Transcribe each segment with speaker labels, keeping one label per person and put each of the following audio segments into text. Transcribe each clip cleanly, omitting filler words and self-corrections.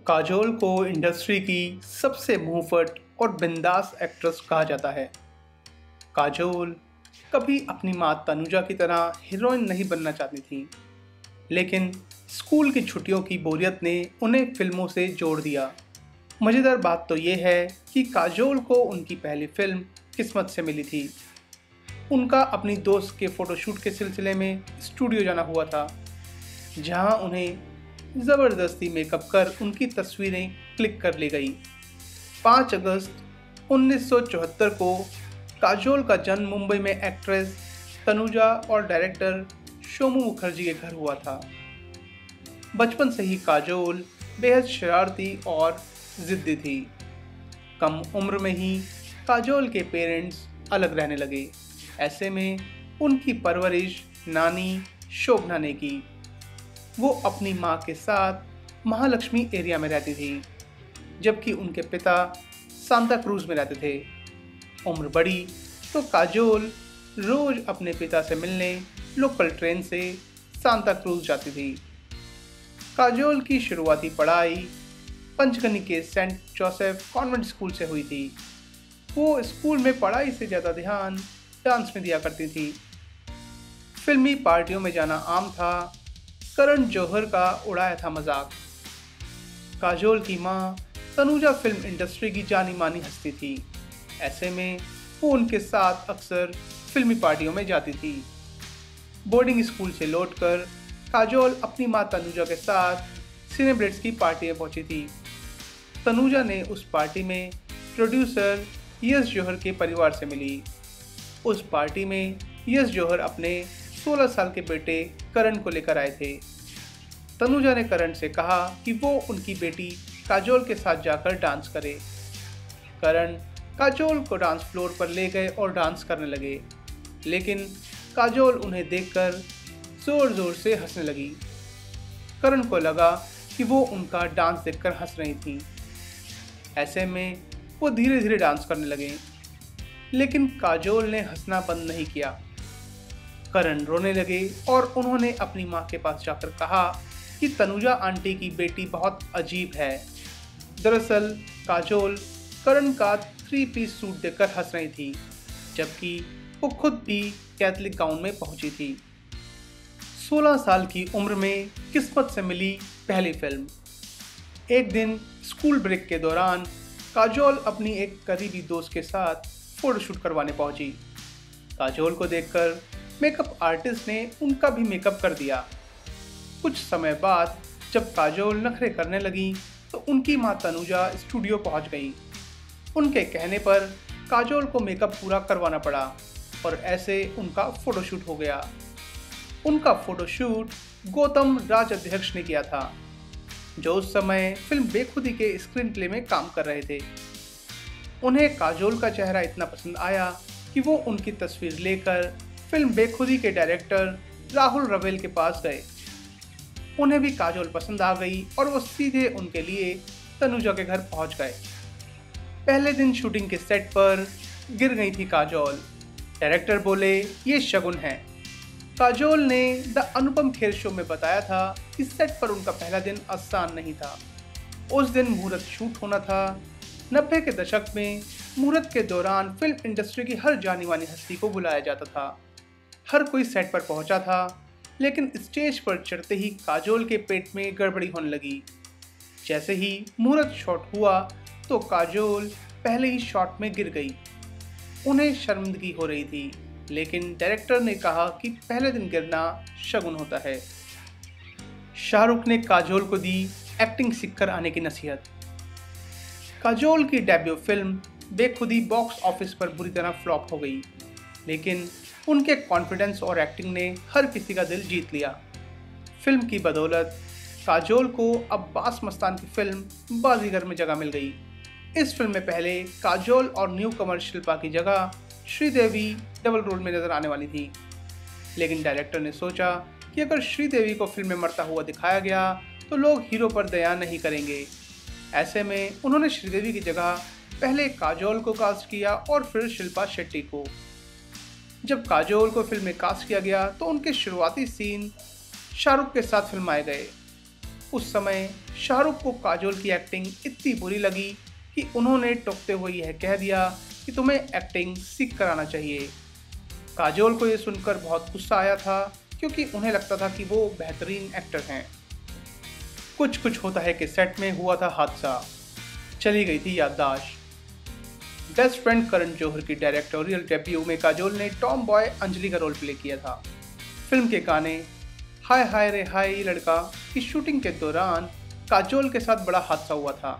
Speaker 1: काजोल को इंडस्ट्री की सबसे मुंहफट और बिंदास एक्ट्रेस कहा जाता है। काजोल कभी अपनी मां तनुजा की तरह हीरोइन नहीं बनना चाहती थी, लेकिन स्कूल की छुट्टियों की बोरियत ने उन्हें फिल्मों से जोड़ दिया। मज़ेदार बात तो ये है कि काजोल को उनकी पहली फिल्म किस्मत से मिली थी। उनका अपनी दोस्त के फोटोशूट के सिलसिले में स्टूडियो जाना हुआ था, जहां उन्हें ज़बरदस्ती मेकअप कर उनकी तस्वीरें क्लिक कर ली गई। 5 अगस्त 1974 को काजोल का जन्म मुंबई में एक्ट्रेस तनुजा और डायरेक्टर सोमू मुखर्जी के घर हुआ था। बचपन से ही काजोल बेहद शरारती और ज़िद्दी थी। कम उम्र में ही काजोल के पेरेंट्स अलग रहने लगे। ऐसे में उनकी परवरिश नानी शोभना ने की। वो अपनी माँ के साथ महालक्ष्मी एरिया में रहती थी, जबकि उनके पिता सांता क्रूज में रहते थे। उम्र बढ़ी तो काजोल रोज अपने पिता से मिलने लोकल ट्रेन से सांता क्रूज जाती थी। काजोल की शुरुआती पढ़ाई पंचगनी के सेंट जोसेफ कॉन्वेंट स्कूल से हुई थी। वो स्कूल में पढ़ाई से ज़्यादा ध्यान डांस में दिया करती थी। फिल्मी पार्टियों में जाना आम था। करण जौहर का उड़ाया था मजाक। काजोल की मां तनुजा फिल्म इंडस्ट्री की जानी मानी हस्ती थी। ऐसे में वो उनके साथ अक्सर फिल्मी पार्टियों में जाती थी। बोर्डिंग स्कूल से लौटकर काजोल अपनी मां तनुजा के साथ सिनेब्रेट्स की पार्टी में पहुंची थी। तनुजा ने उस पार्टी में प्रोड्यूसर यश जौहर के परिवार से मिली। उस पार्टी में यश जौहर अपने 16 साल के बेटे करण को लेकर आए थे। तनुजा ने करण से कहा कि वो उनकी बेटी काजोल के साथ जाकर डांस करे। करण काजोल को डांस फ्लोर पर ले गए और डांस करने लगे, लेकिन काजोल उन्हें देखकर जोर जोर से हंसने लगी। करण को लगा कि वो उनका डांस देखकर हंस रही थी। ऐसे में वो धीरे धीरे डांस करने लगे, लेकिन काजोल ने हंसना बंद नहीं किया। करण रोने लगे और उन्होंने अपनी माँ के पास जाकर कहा कि तनुजा आंटी की बेटी बहुत अजीब है। दरअसल काजोल करण का 3 पीस सूट देखकर हंस रही थी, जबकि वो खुद भी कैथलिक गाउन में पहुंची थी। 16 साल की उम्र में किस्मत से मिली पहली फिल्म। एक दिन स्कूल ब्रेक के दौरान काजोल अपनी एक करीबी दोस्त के साथ फोटोशूट करवाने पहुंची। काजोल को देखकर मेकअप आर्टिस्ट ने उनका भी मेकअप कर दिया। कुछ समय बाद जब काजोल नखरे करने लगी तो उनकी मां तनुजा स्टूडियो पहुंच गई। उनके कहने पर काजोल को मेकअप पूरा करवाना पड़ा और ऐसे उनका फोटोशूट हो गया। उनका फोटोशूट गौतम राज अध्यक्ष ने किया था, जो उस समय फिल्म बेखुदी के स्क्रीन प्ले में काम कर रहे थे। उन्हें काजोल का चेहरा इतना पसंद आया कि वो उनकी तस्वीर लेकर फिल्म बेखुदी के डायरेक्टर राहुल रवेल के पास गए। उन्हें भी काजोल पसंद आ गई और वो सीधे उनके लिए तनुजा के घर पहुंच गए। पहले दिन शूटिंग के सेट पर गिर गई थी काजोल। डायरेक्टर बोले, ये शगुन है। काजोल ने द अनुपम खेर शो में बताया था कि सेट पर उनका पहला दिन आसान नहीं था। उस दिन मुहूर्त शूट होना था। 90 के दशक में मुहूर्त के दौरान फिल्म इंडस्ट्री की हर जानी मानी हस्ती को बुलाया जाता था। हर कोई सेट पर पहुंचा था, लेकिन स्टेज पर चढ़ते ही काजोल के पेट में गड़बड़ी होने लगी। जैसे ही मुहूर्त शॉट हुआ तो काजोल पहले ही शॉट में गिर गई। उन्हें शर्मिंदगी हो रही थी, लेकिन डायरेक्टर ने कहा कि पहले दिन गिरना शगुन होता है। शाहरुख ने काजोल को दी एक्टिंग सीखकर आने की नसीहत। काजोल की डेब्यू फिल्म बेखुदी बॉक्स ऑफिस पर बुरी तरह फ्लॉप हो गई, लेकिन उनके कॉन्फिडेंस और एक्टिंग ने हर किसी का दिल जीत लिया। फिल्म की बदौलत काजोल को अब्बास मस्तान की फिल्म बाजीगर में जगह मिल गई। इस फिल्म में पहले काजोल और न्यू कमर शिल्पा की जगह श्रीदेवी डबल रोल में नजर आने वाली थी, लेकिन डायरेक्टर ने सोचा कि अगर श्रीदेवी को फिल्म में मरता हुआ दिखाया गया तो लोग हीरो पर दया नहीं करेंगे। ऐसे में उन्होंने श्रीदेवी की जगह पहले काजोल को कास्ट किया और फिर शिल्पा शेट्टी को। जब काजोल को फिल्म में कास्ट किया गया तो उनके शुरुआती सीन शाहरुख के साथ फिल्माए गए। उस समय शाहरुख को काजोल की एक्टिंग इतनी बुरी लगी कि उन्होंने टोकते हुए यह कह दिया कि तुम्हें एक्टिंग सीख कर आना चाहिए। काजोल को यह सुनकर बहुत गुस्सा आया था क्योंकि उन्हें लगता था कि वो बेहतरीन एक्टर हैं। कुछ कुछ होता है कि सेट में हुआ था हादसा, चली गई थी याददाश्त। बेस्ट फ्रेंड करण जौहर की डायरेक्टोरियल डेब्यू में काजोल ने टॉम बॉय अंजलि का रोल प्ले किया था। फिल्म के गाने हाय हाय रे हाय लड़का की शूटिंग के दौरान काजोल के साथ बड़ा हादसा हुआ था।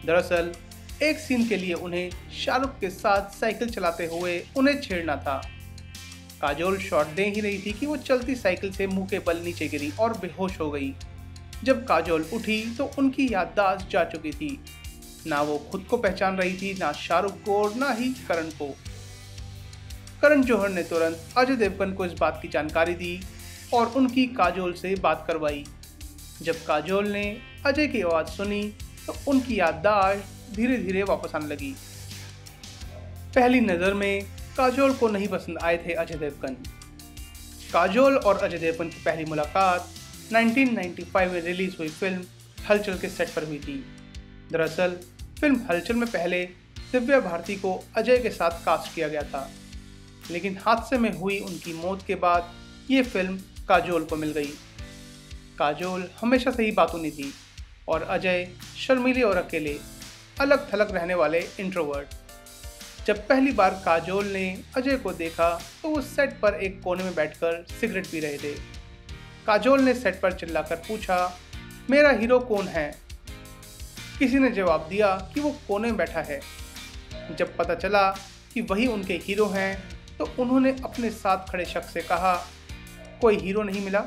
Speaker 1: दरअसल एक सीन के लिए उन्हें शाहरुख के साथ साइकिल चलाते हुए उन्हें छेड़ना था। काजोल शॉट दे ही रही थी कि वो चलती साइकिल से मुंह के बल नीचे गिरी और बेहोश हो गई। जब काजोल उठी तो उनकी याददाश्त जा चुकी थी। ना वो खुद को पहचान रही थी, ना शाहरुख को और ना ही करण को। करण जौहर ने तुरंत अजय देवगन को इस बात की जानकारी दी और उनकी काजोल से बात करवाई। जब काजोल ने अजय की आवाज़ सुनी तो उनकी याददाश्त धीरे धीरे वापस आने लगी। पहली नज़र में काजोल को नहीं पसंद आए थे अजय देवगन। काजोल और अजय देवगन की पहली मुलाकात 1995 में रिलीज हुई फिल्म हलचल के सेट पर हुई थी। दरअसल फिल्म हलचल में पहले दिव्या भारती को अजय के साथ कास्ट किया गया था, लेकिन हादसे में हुई उनकी मौत के बाद ये फिल्म काजोल को मिल गई। काजोल हमेशा से ही बातूनी थी और अजय शर्मीले और अकेले, अलग थलग रहने वाले इंट्रोवर्ट। जब पहली बार काजोल ने अजय को देखा तो वो सेट पर एक कोने में बैठकर सिगरेट पी रहे थे। काजोल ने सेट पर चिल्लाकर पूछा, मेरा हीरो कौन है? किसी ने जवाब दिया कि वो कोने में बैठा है। जब पता चला कि वही उनके हीरो हैं तो उन्होंने अपने साथ खड़े शख्स से कहा, कोई हीरो नहीं मिला?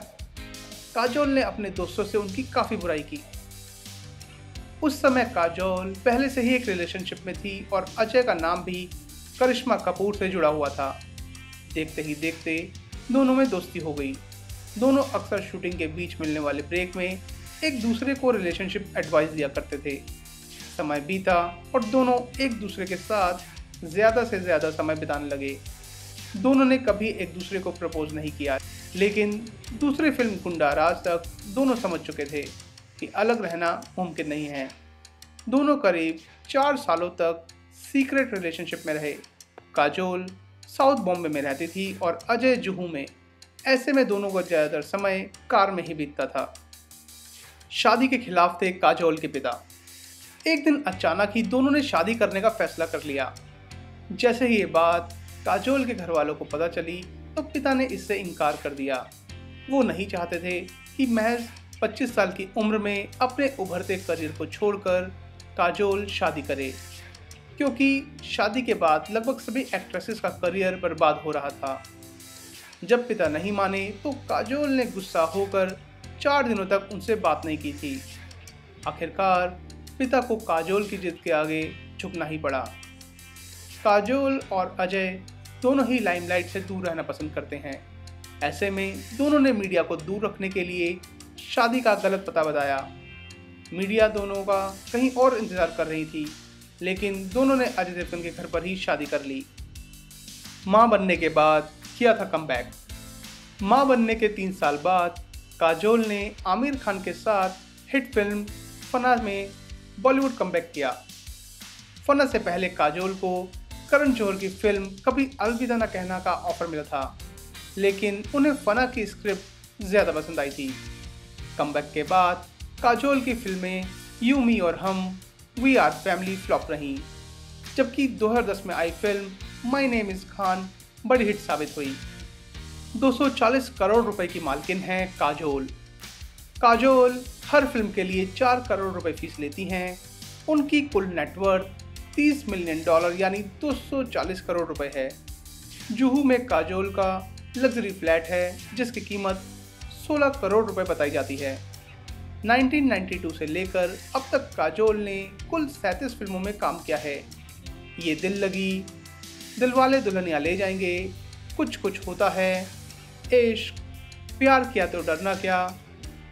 Speaker 1: काजोल ने अपने दोस्तों से उनकी काफ़ी बुराई की। उस समय काजोल पहले से ही एक रिलेशनशिप में थी और अजय का नाम भी करिश्मा कपूर से जुड़ा हुआ था। देखते ही देखते दोनों में दोस्ती हो गई। दोनों अक्सर शूटिंग के बीच मिलने वाले ब्रेक में एक दूसरे को रिलेशनशिप एडवाइस दिया करते थे। समय बीता और दोनों एक दूसरे के साथ ज़्यादा से ज़्यादा समय बिताने लगे। दोनों ने कभी एक दूसरे को प्रपोज नहीं किया, लेकिन दूसरी फिल्म गुंडा राज तक दोनों समझ चुके थे कि अलग रहना मुमकिन नहीं है। दोनों करीब 4 सालों तक सीक्रेट रिलेशनशिप में रहे। काजोल साउथ बॉम्बे में रहती थी और अजय जुहू में। ऐसे में दोनों का ज़्यादातर समय कार में ही बीतता था। शादी के खिलाफ थे काजोल के पिता। एक दिन अचानक ही दोनों ने शादी करने का फैसला कर लिया। जैसे ही ये बात काजोल के घर वालों को पता चली तो पिता ने इससे इनकार कर दिया। वो नहीं चाहते थे कि महज 25 साल की उम्र में अपने उभरते करियर को छोड़कर काजोल शादी करे, क्योंकि शादी के बाद लगभग सभी एक्ट्रेसेस का करियर बर्बाद हो रहा था। जब पिता नहीं माने तो काजोल ने गुस्सा होकर 4 दिनों तक उनसे बात नहीं की थी। आखिरकार पिता को काजोल की जिद के आगे झुकना ही पड़ा। काजोल और अजय दोनों ही लाइमलाइट से दूर रहना पसंद करते हैं। ऐसे में दोनों ने मीडिया को दूर रखने के लिए शादी का गलत पता बताया। मीडिया दोनों का कहीं और इंतज़ार कर रही थी, लेकिन दोनों ने अजय देवगन के घर पर ही शादी कर ली। माँ बनने के बाद किया था कमबैक। माँ बनने के 3 साल बाद काजोल ने आमिर खान के साथ हिट फिल्म फना में बॉलीवुड कमबैक किया। फना से पहले काजोल को करण जौहर की फिल्म कभी अलविदा न कहना का ऑफर मिला था, लेकिन उन्हें फना की स्क्रिप्ट ज़्यादा पसंद आई थी। कमबैक के बाद काजोल की फिल्में यू मी और हम, वी आर फैमिली फ्लॉप रहीं, जबकि 2010 में आई film my name is Khan बड़ी हिट साबित हुई। 240 करोड़ रुपए की मालकिन हैं काजोल। काजोल हर फिल्म के लिए 4 करोड़ रुपए फीस लेती हैं। उनकी कुल नेटवर्थ $30 मिलियन यानी 240 करोड़ रुपए है। जुहू में काजोल का लग्जरी फ्लैट है जिसकी कीमत 16 करोड़ रुपए बताई जाती है। 1992 से लेकर अब तक काजोल ने कुल 37 फिल्मों में काम किया है। ये दिल लगी, दिलवाले दुल्हनिया ले जाएंगे, कुछ कुछ होता है, इश्क, प्यार किया तो डरना क्या,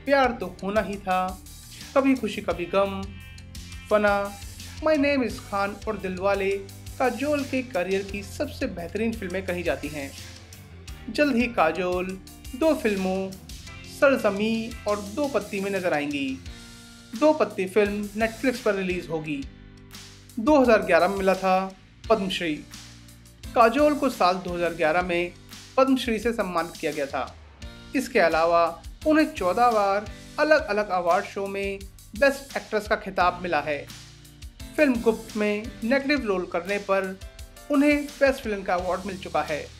Speaker 1: प्यार तो होना ही था, कभी खुशी कभी गम, फना, माय नेम इज़ खान और दिलवाले काजोल के करियर की सबसे बेहतरीन फिल्में कही जाती हैं। जल्द ही काजोल 2 फिल्मों सरजमी और दो पत्ती में नजर आएंगी। दो पत्ती फिल्म नेटफ्लिक्स पर रिलीज होगी। 2011 में मिला था पद्मश्री। काजोल को साल 2011 में पद्मश्री से सम्मानित किया गया था। इसके अलावा उन्हें 14 बार अलग अलग अवार्ड शो में बेस्ट एक्ट्रेस का खिताब मिला है। फिल्म गुप्त में नेगेटिव रोल करने पर उन्हें बेस्ट फिल्म का अवार्ड मिल चुका है।